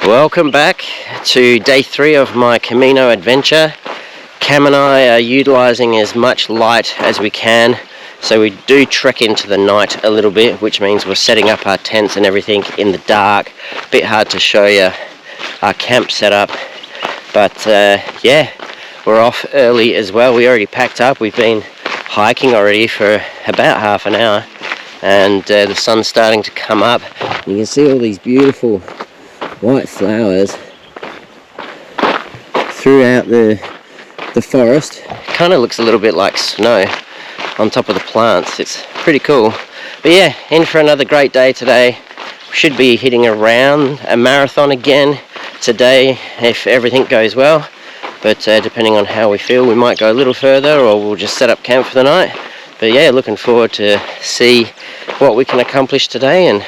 Welcome back to day 3 of my Camino adventure. Cam and I are utilising as much light as we can, so we do trek into the night a little bit, which means we're setting up our tents and everything in the dark. A bit hard to show you our camp setup, but yeah, we're off early as well. We already packed up. We've been hiking already for about half an hour, and the sun's starting to come up. You can see all these beautiful white flowers throughout the forest. Kind of looks a little bit like snow on top of the plants. It's pretty cool. But yeah, in for another great day today. We should be hitting around a marathon again today if everything goes well, but depending on how we feel, we might go a little further or we'll just set up camp for the night. But yeah, looking forward to see what we can accomplish today and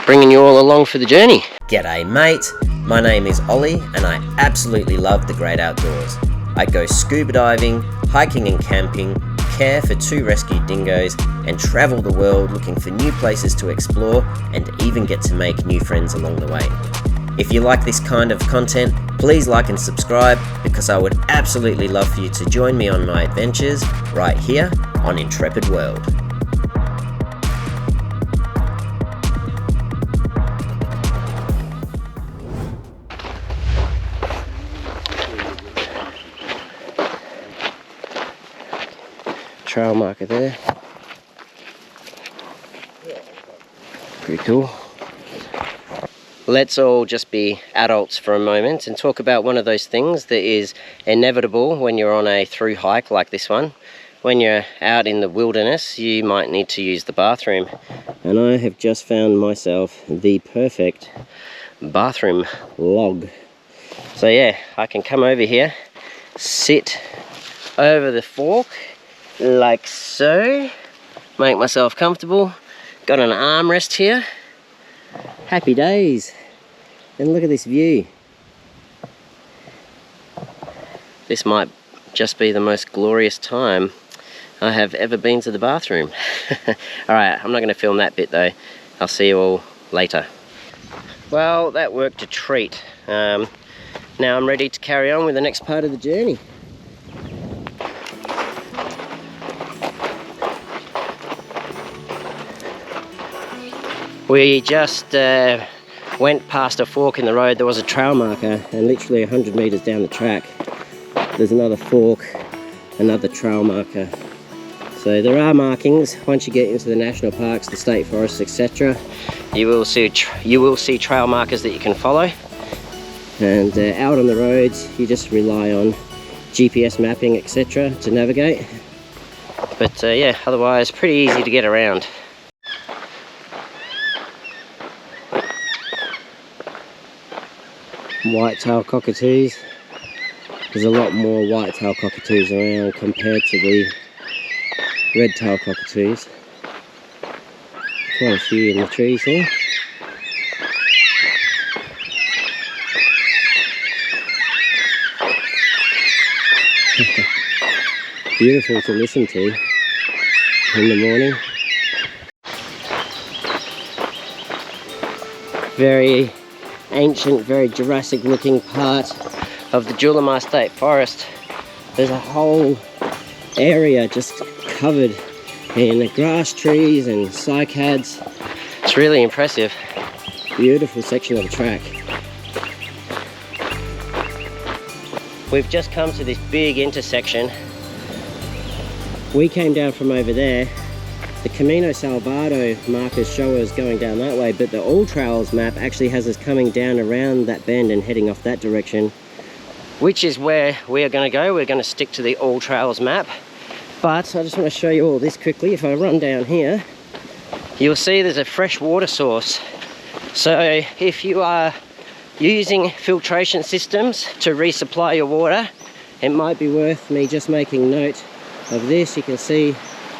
bringing you all along for the journey. G'day mate, my name is Ollie and I absolutely love the great outdoors. I go scuba diving, hiking and camping, care for 2 rescued dingoes, and travel the world looking for new places to explore and even get to make new friends along the way. If you like this kind of content, please like and subscribe, because I would absolutely love for you to join me on my adventures right here on Intrepid World. Trail marker there. Pretty cool. Let's all just be adults for a moment and talk about one of those things that is inevitable when you're on a through hike like this one. When you're out in the wilderness, you might need to use the bathroom. And I have just found myself the perfect bathroom log. So yeah, I can come over here, sit over the fork like so, make myself comfortable, got an armrest here, happy days. And look at this view. This might just be the most glorious time I have ever been to the bathroom. Alright, I'm not going to film that bit though. I'll see you all later. Well, that worked a treat. Now I'm ready to carry on with the next part of the journey. We just went past a fork in the road. There was a trail marker, and literally 100 meters down the track there's another fork, another trail marker. So there are markings. Once you get into the national parks, the state forests, etc., you will see trail markers that you can follow. And out on the roads, you just rely on GPS mapping, etc., to navigate. But yeah, otherwise pretty easy to get around. White-tailed cockatoos. There's a lot more white-tailed cockatoos around compared to the red-tailed cockatoos. Quite a few in the trees here. Beautiful to listen to in the morning. Very ancient, very Jurassic looking part of the Jubilee State Forest. There's a whole area just covered in grass trees and cycads. It's really impressive. Beautiful section of the track. We've just come to this big intersection. We came down from over there. The Camino Salvado markers show us going down that way, but the All Trails map actually has us coming down around that bend and heading off that direction, which is where we are going to go. We're going to stick to the All Trails map. But I just want to show you all this quickly. If I run down here, you'll see there's a fresh water source. So if you are using filtration systems to resupply your water, it might be worth me just making note of this. You can see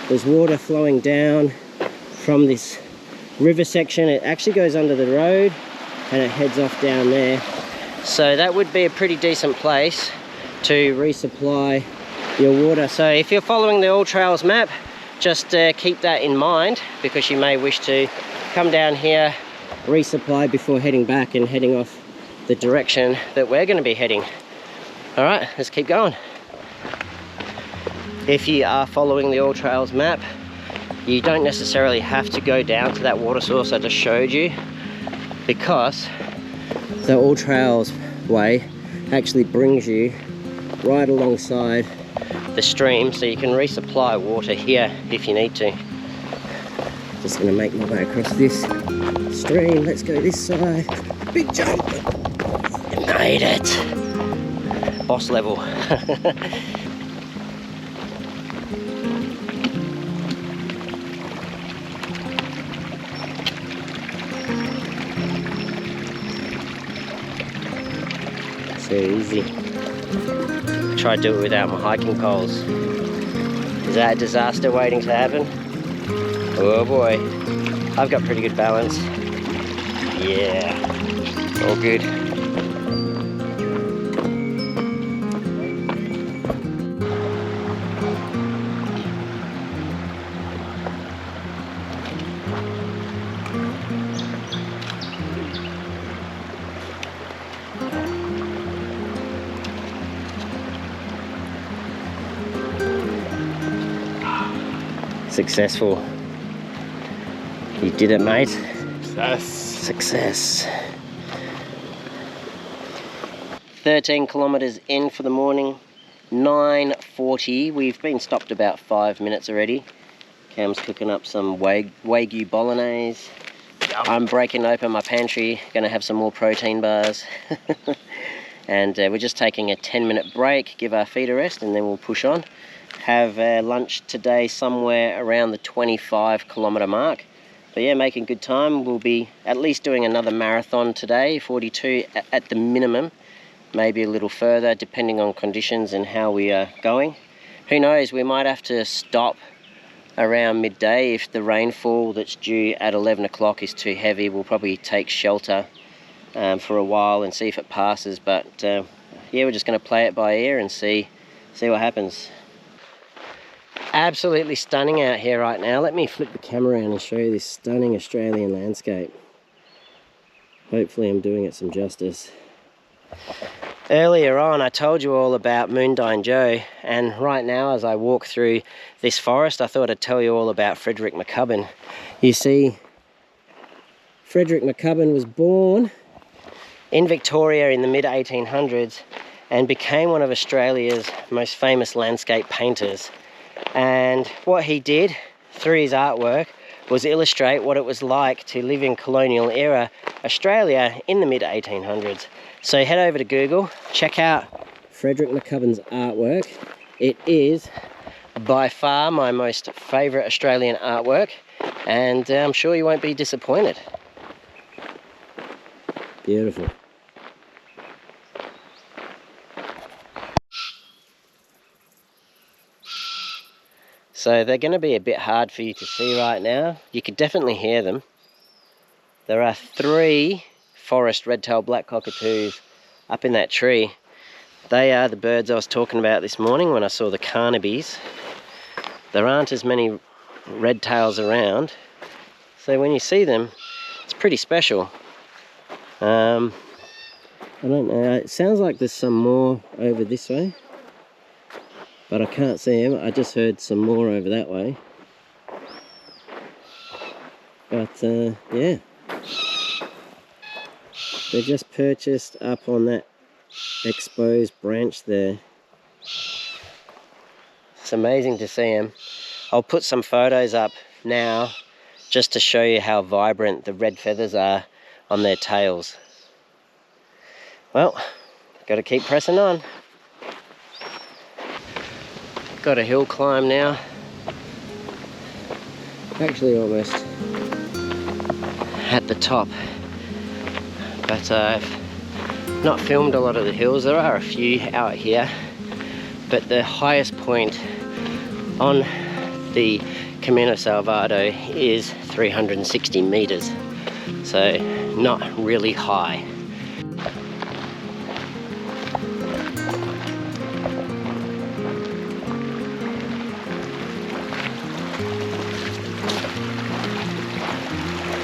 there's water flowing down from this river section. It actually goes under the road and it heads off down there. So that would be a pretty decent place to resupply your water. So if you're following the All Trails map, just keep that in mind, because you may wish to come down here, resupply before heading back and heading off the direction that we're going to be heading. All right, let's keep going. If you are following the All Trails map, you don't necessarily have to go down to that water source I just showed you, because the All Trails way actually brings you right alongside the stream, so you can resupply water here if you need to. Just going to make my way across this stream. Let's go this side. Big jump. Made it. Boss level. So easy. Try to do it without my hiking poles. Is that a disaster waiting to happen? Oh boy. I've got pretty good balance. Yeah. All good. Successful. You did it, mate. Success. Success. 13 kilometers in for the morning. 9:40. We've been stopped about 5 minutes already. Cam's cooking up some Wagyu bolognese. I'm breaking open my pantry. Gonna have some more protein bars. And we're just taking a 10-minute break, give our feet a rest, and then we'll push on. Have lunch today somewhere around the 25-kilometer mark. But yeah, making good time. We'll be at least doing another marathon today, 42 at the minimum, maybe a little further depending on conditions and how we are going. Who knows, we might have to stop around midday if the rainfall that's due at 11 o'clock is too heavy. We'll probably take shelter for a while and see if it passes. But yeah, we're just going to play it by ear and see what happens. Absolutely stunning out here right now. Let me flip the camera around and show you this stunning Australian landscape. Hopefully I'm doing it some justice. Earlier on I told you all about Moondyne Joe, and right now as I walk through this forest I thought I'd tell you all about Frederick McCubbin. You see, Frederick McCubbin was born in Victoria in the mid-1800s and became one of Australia's most famous landscape painters. And what he did through his artwork was illustrate what it was like to live in colonial era Australia in the mid-1800s. So head over to Google, check out Frederick McCubbin's artwork. It is by far my most favourite Australian artwork, and I'm sure you won't be disappointed. Beautiful. So they're going to be a bit hard for you to see right now. You could definitely hear them. There are 3 forest red-tailed black cockatoos up in that tree. They are the birds I was talking about this morning when I saw the carnabies. There aren't as many red-tails around, so when you see them, it's pretty special. I don't know, it sounds like there's some more over this way, but I can't see them. I just heard some more over that way. But yeah, they're just perched up on that exposed branch there. It's amazing to see them. I'll put some photos up now just to show you how vibrant the red feathers are on their tails. Well, got to keep pressing on. Got a hill climb now. Actually almost at the top. But I've not filmed a lot of the hills. There are a few out here, but the highest point on the Camino Salvado is 360 meters, so not really high.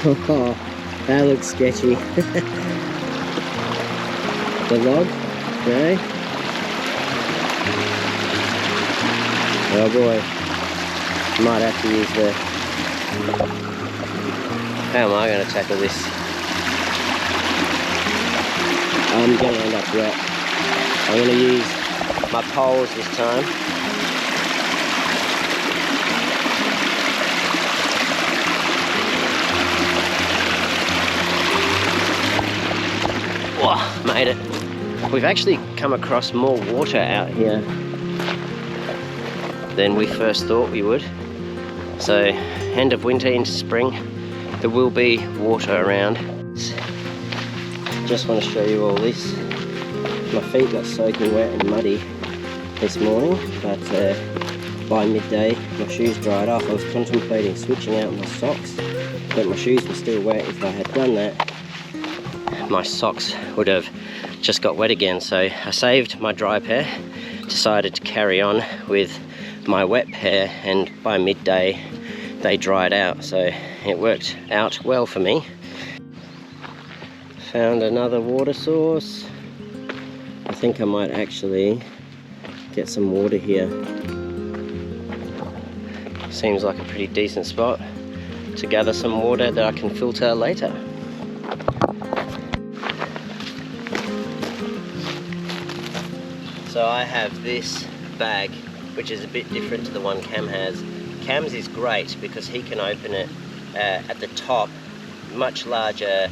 Oh, that looks sketchy. The log? No? Oh boy. Might have to use the... How am I going to tackle this? I'm going to end up wet. I'm going to use my poles this time. Whoa, made it. We've actually come across more water out here than we first thought we would. So, end of winter into spring, there will be water around. Just want to show you all this. My feet got soaking wet and muddy this morning, but by midday my shoes dried off. I was contemplating switching out my socks, but my shoes were still wet. If I had done that, my socks would have just got wet again. So I saved my dry pair, decided to carry on with my wet pair, and by midday they dried out, so it worked out well for me. Found another water source. I think I might actually get some water here. Seems like a pretty decent spot to gather some water that I can filter later. So I have this bag, which is a bit different to the one Cam has. Cam's is great because he can open it at the top, much larger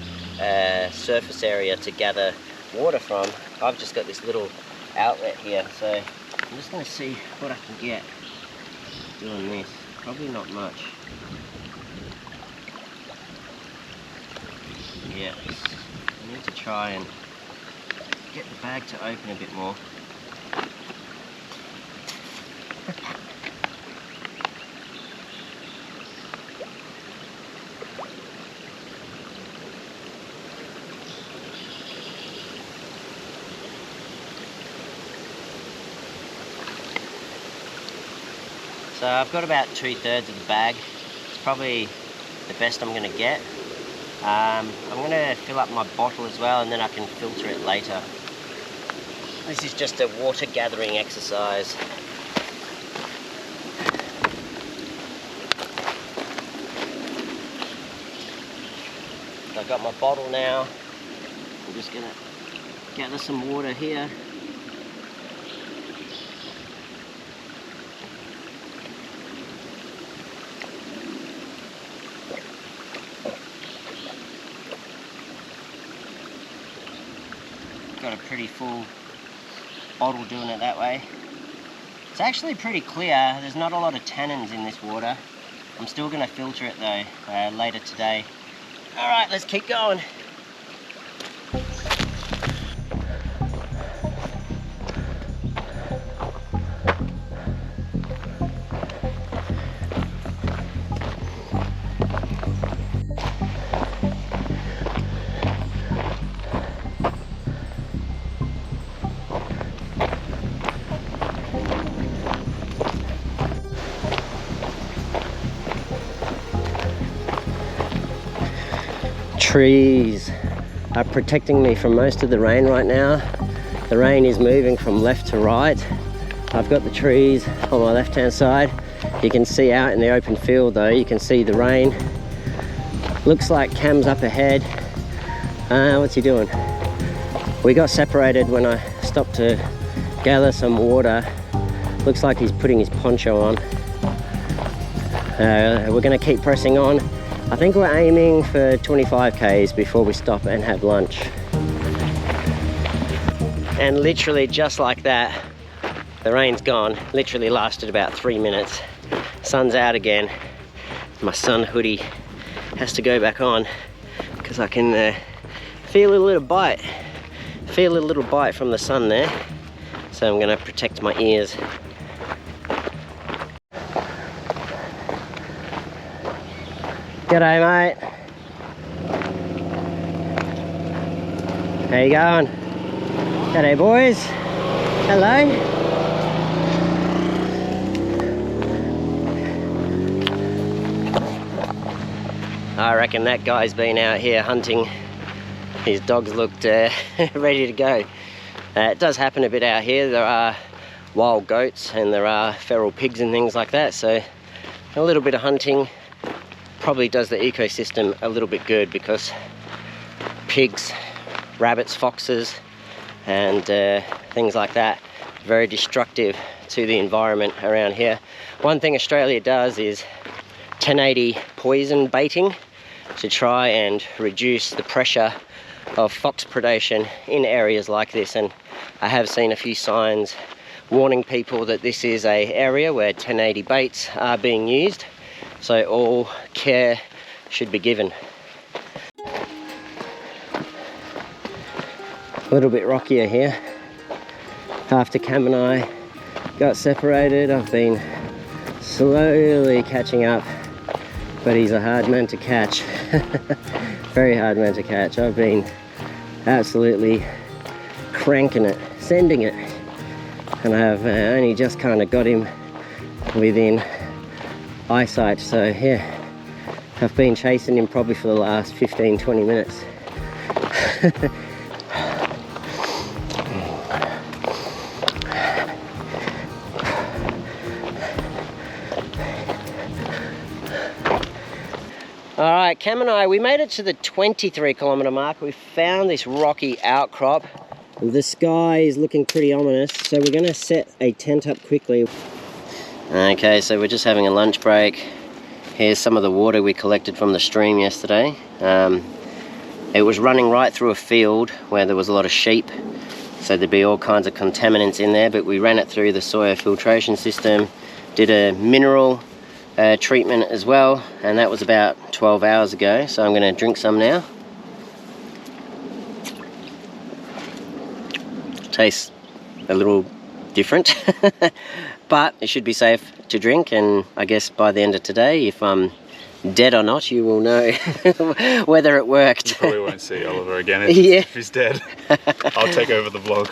surface area to gather water from. I've just got this little outlet here, so I'm just going to see what I can get doing this. Probably not much. Yeah, I need to try and get the bag to open a bit more. So I've got about 2/3 of the bag. It's probably the best I'm going to get. I'm going to fill up my bottle as well, and then I can filter it later. This is just a water gathering exercise. I've got my bottle now. I'm just going to gather some water here. Got a pretty full bottle doing it that way. It's actually pretty clear. There's not a lot of tannins in this water. I'm still going to filter it though later today. Alright, let's keep going. Trees are protecting me from most of the rain right now. The rain is moving from left to right. I've got the trees on my left hand side. You can see out in the open field though, you can see the rain. Looks like Cam's up ahead. What's he doing? We got separated when I stopped to gather some water. Looks like he's putting his poncho on. We're going to keep pressing on. I think we're aiming for 25 k's before we stop and have lunch. And literally just like that, the rain's gone. Literally lasted about 3 minutes. Sun's out again. My sun hoodie has to go back on because I can feel a little bite. Feel a little bite from the sun there. So I'm going to protect my ears. G'day mate. How you going? G'day boys. Hello. I reckon that guy's been out here hunting His dogs looked ready to go. It does happen a bit out here. There are wild goats and there are feral pigs and things like that, so a little bit of hunting probably does the ecosystem a little bit good, because pigs, rabbits, foxes and things like that, very destructive to the environment around here. One thing Australia does is 1080 poison baiting to try and reduce the pressure of fox predation in areas like this, and I have seen a few signs warning people that this is an area where 1080 baits are being used, so all care should be given. A little bit rockier here. After Cam and I got separated, I've been slowly catching up, but he's a hard man to catch. Very hard man to catch. I've been absolutely cranking it, sending it, and I've only just kind of got him within eyesight. So yeah, I've been chasing him probably for the last 15-20 minutes. Alright, Cam and I, we made it to the 23-kilometre mark. We found this rocky outcrop. The sky is looking pretty ominous, so we're going to set a tent up quickly. Okay, so we're just having a lunch break. Here's some of the water we collected from the stream yesterday. It was running right through a field where there was a lot of sheep, so there'd be all kinds of contaminants in there, but we ran it through the soil filtration system, did a mineral treatment as well, and that was about 12 hours ago. So I'm going to drink some now. Tastes a little different, but it should be safe to drink, and I guess by the end of today, if I'm dead or not, you will know whether it worked. You probably won't see Oliver again if he's dead. I'll take over the vlog.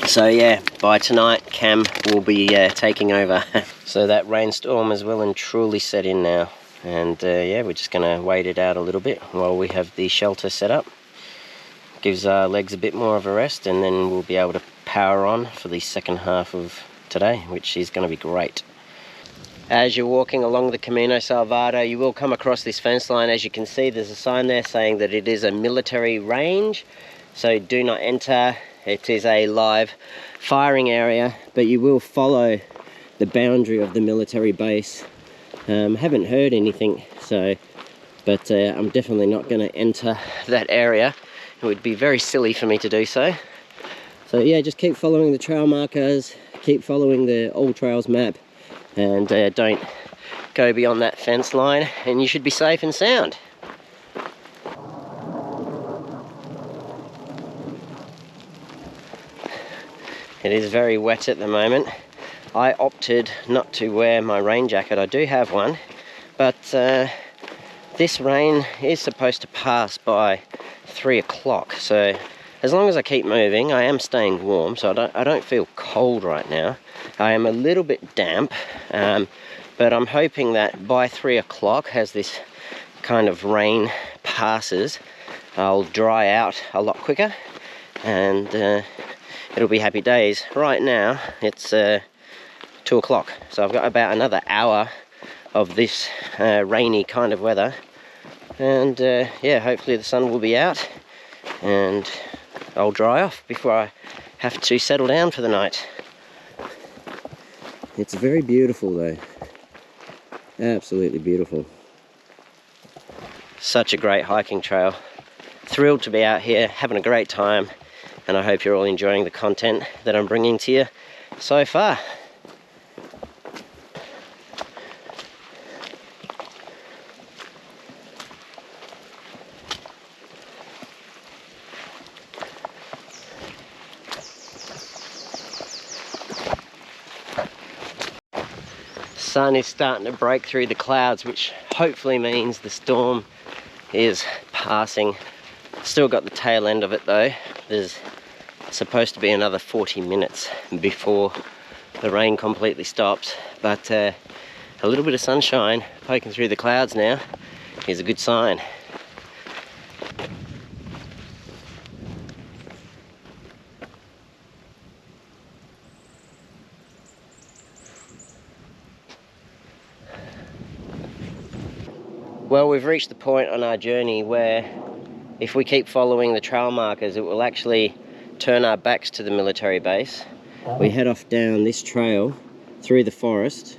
So yeah, by tonight Cam will be taking over. So that rainstorm has well and truly set in now, and yeah, we're just going to wait it out a little bit while we have the shelter set up. Gives our legs a bit more of a rest, and then we'll be able to power on for the second half of today, which is going to be great. As you're walking along the Camino Salvado, you will come across this fence line. As you can see, there's a sign there saying that it is a military range, so do not enter. It is a live firing area, but you will follow the boundary of the military base. Haven't heard anything, but I'm definitely not going to enter that area. It would be very silly for me to do so. So yeah, just keep following the trail markers, keep following the All Trails map, and don't go beyond that fence line, and you should be safe and sound. It is very wet at the moment. I opted not to wear my rain jacket. I do have one, but this rain is supposed to pass by 3 o'clock, so as long as I keep moving, I am staying warm, so I don't feel cold right now. I am a little bit damp, but I'm hoping that by 3 o'clock, as this kind of rain passes, I'll dry out a lot quicker, and it'll be happy days. Right now it's 2 o'clock, so I've got about another hour of this rainy kind of weather, and yeah, hopefully the sun will be out and I'll dry off before I have to settle down for the night. It's very beautiful though, absolutely beautiful. Such a great hiking trail. Thrilled to be out here, having a great time, and I hope you're all enjoying the content that I'm bringing to you so far. Sun is starting to break through the clouds, which hopefully means the storm is passing. Still got the tail end of it though. There's supposed to be another 40 minutes before the rain completely stops, but a little bit of sunshine poking through the clouds now is a good sign. Well, we've reached the point on our journey where if we keep following the trail markers, it will actually turn our backs to the military base. We head off down this trail through the forest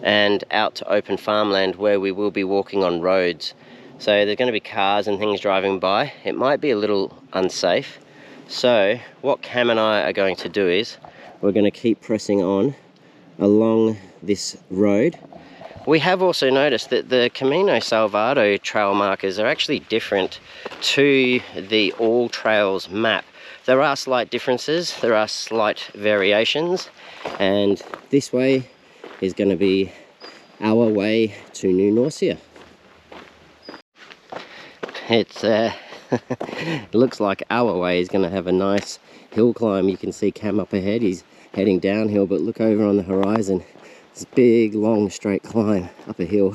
and out to open farmland where we will be walking on roads. So there's going to be cars and things driving by. It might be a little unsafe. So what Cam and I are going to do is we're going to keep pressing on along this road. We have also noticed that the Camino Salvado trail markers are actually different to the All Trails map. There are slight differences, there are slight variations, and this way is going to be our way to New Norcia. It's it looks like our way is going to have a nice hill climb. You can see Cam up ahead, he's heading downhill, but look over on the horizon, this big long straight climb up a hill.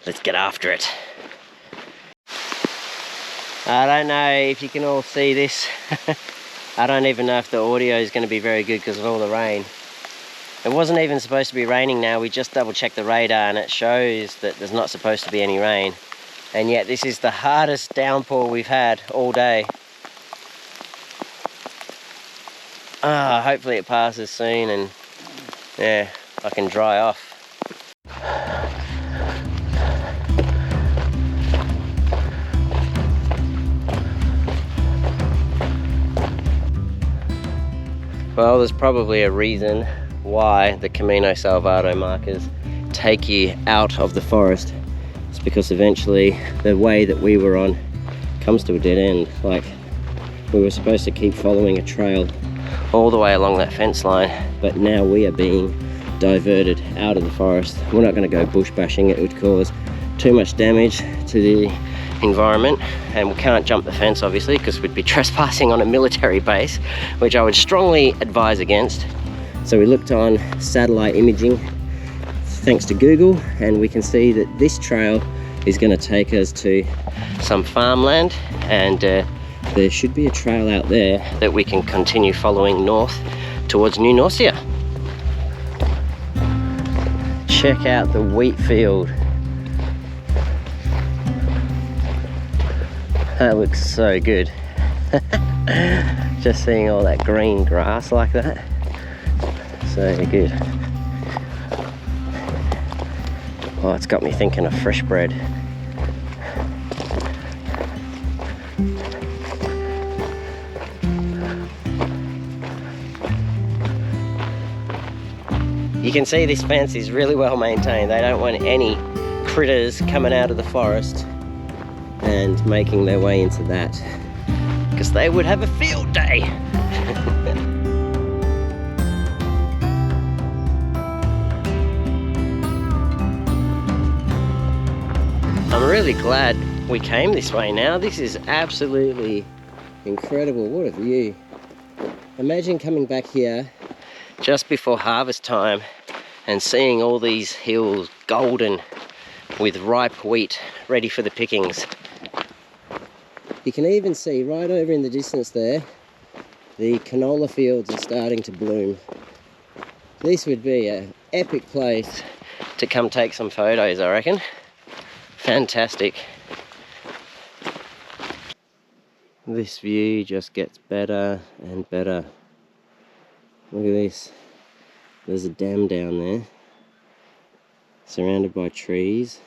Let's get after it. I don't know if you can all see this. I don't even know if the audio is going to be very good because of all the rain. It wasn't even supposed to be raining now. We just double checked the radar and it shows that there's not supposed to be any rain. And yet this is the hardest downpour we've had all day. Hopefully it passes soon and yeah, I can dry off. Well, there's probably a reason why the Camino Salvado markers take you out of the forest. It's because eventually the way that we were on comes to a dead end. Like, we were supposed to keep following a trail all the way along that fence line, but now we are being diverted out of the forest. We're not going to go bush bashing. It would cause too much damage to the environment, and we can't jump the fence obviously because we'd be trespassing on a military base, which I would strongly advise against. So we looked on satellite imaging thanks to Google, and we can see that this trail is going to take us to some farmland, and there should be a trail out there that we can continue following north towards New Norcia. Check out the wheat field. That looks so good. Just seeing all that green grass like that. So good. Oh, it's got me thinking of fresh bread. You can see this fence is really well maintained. They don't want any critters coming out of the forest and making their way into that, because they would have a field day. I'm really glad we came this way now. This is absolutely incredible. What a view. Imagine coming back here just before harvest time and seeing all these hills golden with ripe wheat ready for the pickings. You can even see right over in the distance there, the canola fields are starting to bloom. This would be an epic place to come take some photos, I reckon. Fantastic. This view just gets better and better. Look at this. There's a dam down there, surrounded by trees.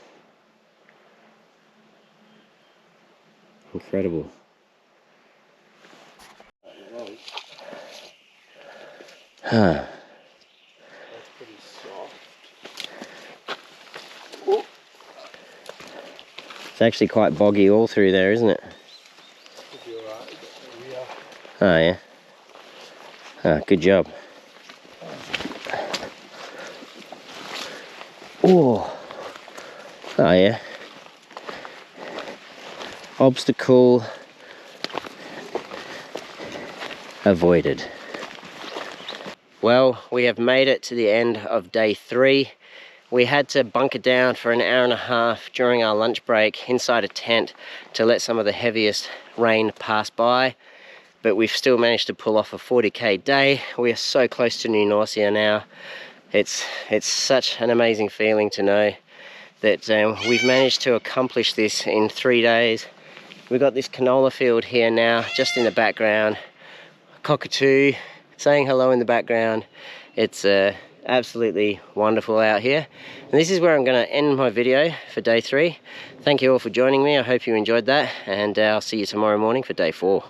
Incredible. Huh. That's pretty soft. It's actually quite boggy all through there, isn't it? Should be alright, but here we are. Oh yeah. Ah, good job. Oh. Oh yeah. Obstacle avoided. Well, we have made it to the end of day 3. We had to bunker down for an hour and a half during our lunch break inside a tent to let some of the heaviest rain pass by, but we've still managed to pull off a 40k day. We are so close to New Norcia now. It's such an amazing feeling to know that we've managed to accomplish this in 3 days. We've got this canola field here now, just in the background. Cockatoo saying hello in the background. It's absolutely wonderful out here. And this is where I'm going to end my video for day 3. Thank you all for joining me. I hope you enjoyed that, and I'll see you tomorrow morning for day 4.